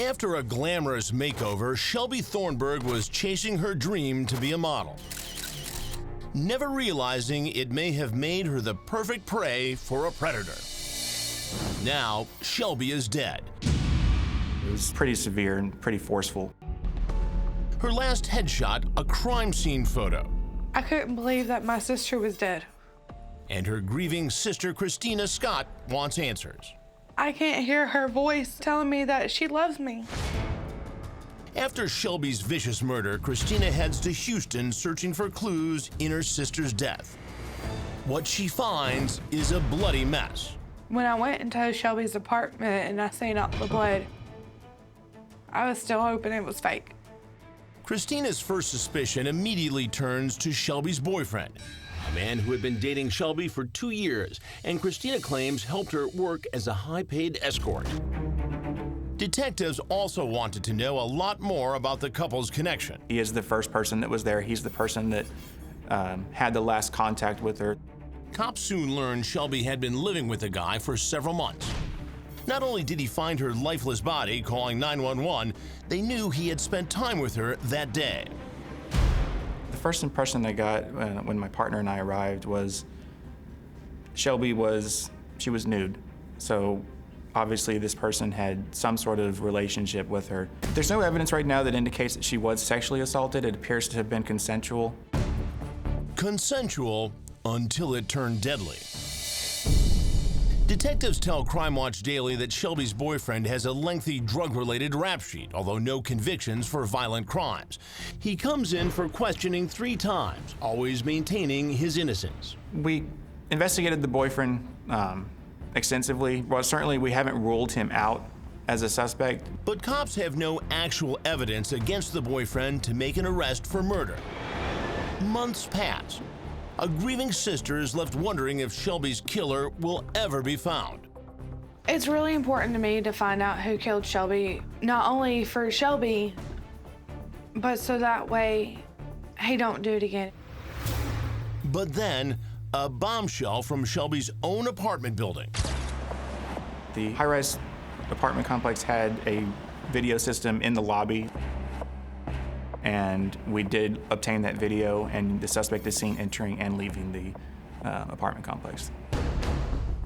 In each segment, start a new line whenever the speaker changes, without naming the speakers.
After a glamorous makeover, Shelbey Thornburgh was chasing her dream to be a model, never realizing it may have made her the perfect prey for a predator. Now, Shelbey is dead.
It was pretty severe and pretty forceful.
Her last headshot, a crime scene photo.
I couldn't believe that my sister was dead.
And her grieving sister, Christina Scott, wants answers.
I can't hear her voice telling me that she loves me.
After Shelbey's vicious murder, Christina heads to Houston searching for clues in her sister's death. What she finds is a bloody mess.
When I went into Shelbey's apartment and I seen all the blood, I was still hoping it was fake.
Christina's first suspicion immediately turns to Shelbey's boyfriend, a man who had been dating Shelbey for 2 years, and Christina claims helped her work as a high-paid escort. Detectives also wanted to know a lot more about the couple's connection.
He is the first person that was there. He's the person that had the last contact with her.
Cops soon learned Shelbey had been living with the guy for several months. Not only did he find her lifeless body, calling 911, they knew he had spent time with her that day.
The first impression I got when my partner and I arrived was Shelbey was nude. So obviously this person had some sort of relationship with her. There's no evidence right now that indicates that she was sexually assaulted. It appears to have been consensual.
Consensual until it turned deadly. Detectives tell Crime Watch Daily that Shelbey's boyfriend has a lengthy drug-related rap sheet, although no convictions for violent crimes. He comes in for questioning 3 times, always maintaining his innocence.
We investigated the boyfriend extensively. Well, certainly we haven't ruled him out as a suspect.
But cops have no actual evidence against the boyfriend to make an arrest for murder. Months pass. A grieving sister is left wondering if Shelbey's killer will ever be found.
It's really important to me to find out who killed Shelbey, not only for Shelbey, but so that way he don't do it again.
But then, a bombshell from Shelbey's own apartment building.
The high-rise apartment complex had a video system in the lobby, and we did obtain that video, and the suspect is seen entering and leaving the apartment complex.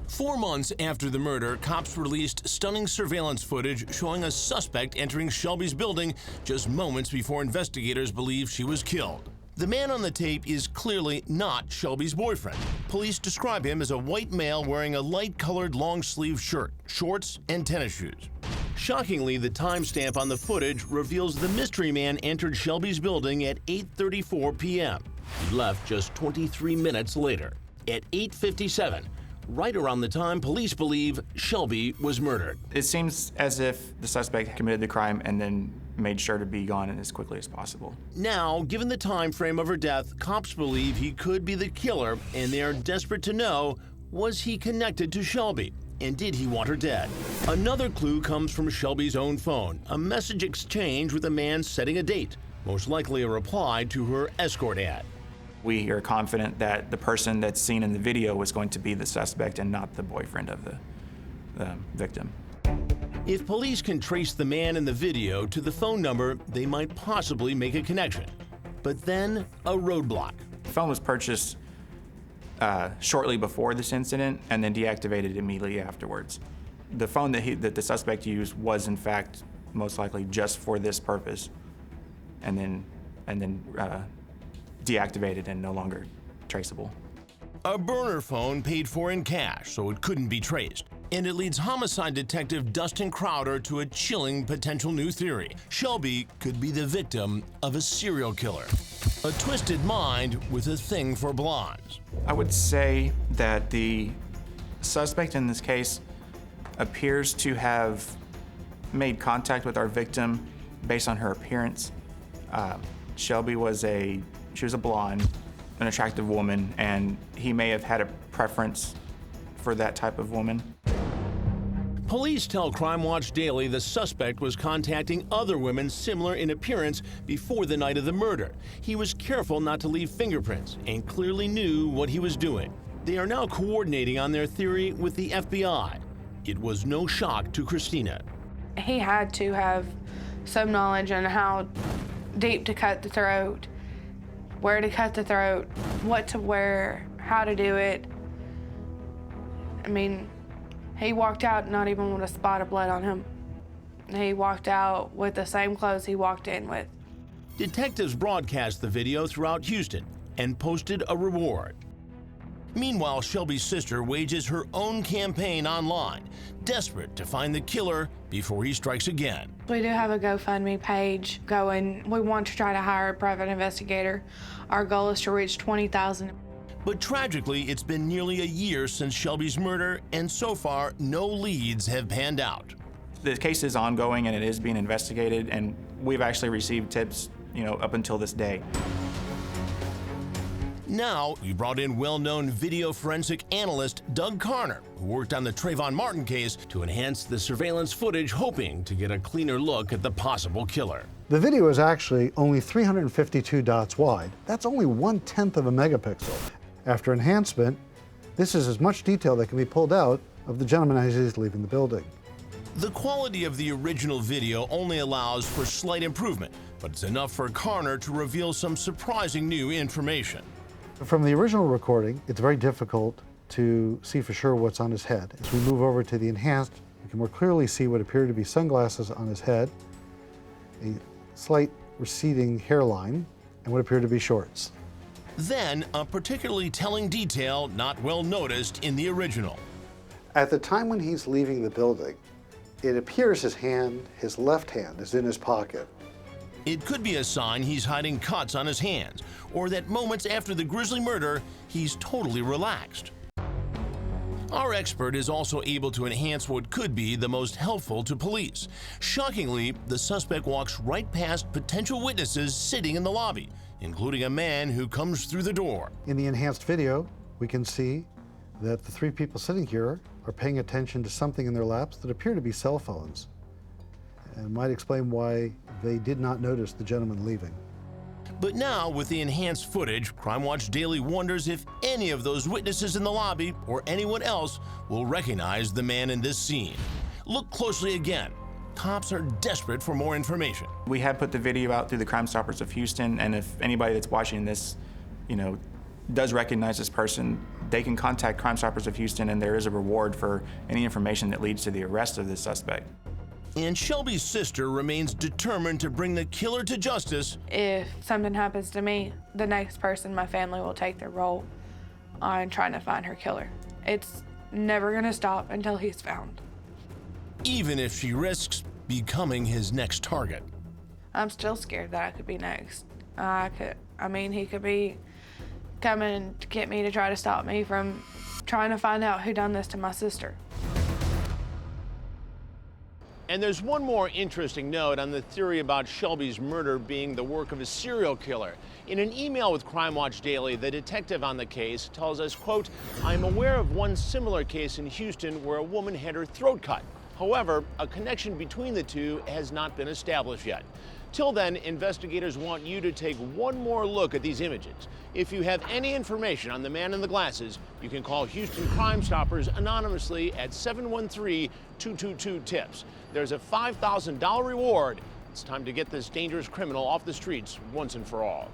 4 months after the murder, cops released stunning surveillance footage showing a suspect entering Shelbey's building just moments before investigators believe she was killed. The man on the tape is clearly not Shelbey's boyfriend. Police describe him as a white male wearing a light-colored long-sleeve shirt, shorts, and tennis shoes. Shockingly, the timestamp on the footage reveals the mystery man entered Shelbey's building at 8:34 p.m. He left just 23 minutes later, at 8:57, right around the time police believe Shelbey was murdered.
It seems as if the suspect committed the crime and then made sure to be gone as quickly as possible.
Now, given the time frame of her death, cops believe he could be the killer, and they are desperate to know, was he connected to Shelbey? And did he want her dead? Another clue comes from Shelbey's own phone, a message exchange with a man setting a date, most likely a reply to her escort ad.
We are confident that the person that's seen in the video was going to be the suspect and not the boyfriend of the victim.
If police can trace the man in the video to the phone number, they might possibly make a connection. But then, a roadblock.
The phone was purchased shortly before this incident and then deactivated immediately afterwards. The phone that the suspect used was in fact most likely just for this purpose, and then deactivated and no longer traceable.
A burner phone paid for in cash, so it couldn't be traced. And it leads homicide detective Dustin Crowder to a chilling potential new theory. Shelbey could be the victim of a serial killer. A twisted mind with a thing for blondes.
I would say that the suspect in this case appears to have made contact with our victim based on her appearance. Shelbey was a blonde, an attractive woman, and he may have had a preference for that type of woman.
Police tell Crime Watch Daily the suspect was contacting other women similar in appearance before the night of the murder. He was careful not to leave fingerprints and clearly knew what he was doing. They are now coordinating on their theory with the FBI. It was no shock to Christina.
he had to have some knowledge on how deep to cut the throat, where to cut the throat, what to wear, how to do it. I mean, he walked out not even with a spot of blood on him. He walked out with the same clothes he walked in with.
Detectives broadcast the video throughout Houston and posted a reward. Meanwhile, Shelby's sister wages her own campaign online, desperate to find the killer before he strikes again.
We do have a GoFundMe page going. We want to try to hire a private investigator. Our goal is to reach 20,000.
But tragically, it's been nearly a year since Shelby's murder, and so far, no leads have panned out.
The case is ongoing and it is being investigated, and we've actually received tips, up until this day.
Now, we brought in well-known video forensic analyst Doug Carner, who worked on the Trayvon Martin case to enhance the surveillance footage, hoping to get a cleaner look at the possible killer.
The video is actually only 352 dots wide. That's only 1/10 of a megapixel. After enhancement, this is as much detail that can be pulled out of the gentleman as he's leaving the building.
The quality of the original video only allows for slight improvement, but it's enough for Carner to reveal some surprising new information.
From the original recording, it's very difficult to see for sure what's on his head. As we move over to the enhanced, we can more clearly see what appear to be sunglasses on his head, a slight receding hairline, and what appear to be shorts.
Then, a particularly telling detail not well noticed in the original.
At the time when he's leaving the building, it appears his left hand is in his pocket.
It could be a sign he's hiding cuts on his hands, or that moments after the grisly murder, he's totally relaxed. Our expert is also able to enhance what could be the most helpful to police. Shockingly, the suspect walks right past potential witnesses sitting in the lobby, including a man who comes through the door.
In the enhanced video, we can see that the three people sitting here are paying attention to something in their laps that appear to be cell phones, and might explain why they did not notice the gentleman leaving.
But now, with the enhanced footage, Crime Watch Daily wonders if any of those witnesses in the lobby or anyone else will recognize the man in this scene. Look closely again. Cops are desperate for more information.
We have put the video out through the Crime Stoppers of Houston, and if anybody that's watching this, does recognize this person, they can contact Crime Stoppers of Houston, and there is a reward for any information that leads to the arrest of this suspect.
And Shelby's sister remains determined to bring the killer to justice.
If something happens to me, the next person in my family will take their role on trying to find her killer. It's never gonna stop until he's found.
Even if she risks becoming his next target.
I'm still scared that I could be next. He could be coming to get me to try to stop me from trying to find out who done this to my sister.
And there's one more interesting note on the theory about Shelby's murder being the work of a serial killer. In an email with Crime Watch Daily, the detective on the case tells us, quote, "I'm aware of one similar case in Houston where a woman had her throat cut. However, a connection between the two has not been established yet. Till then, investigators want you to take one more look at these images. If you have any information on the man in the glasses, you can call Houston Crime Stoppers anonymously at 713-222-TIPS. There's a $5,000 reward. It's time to get this dangerous criminal off the streets once and for all."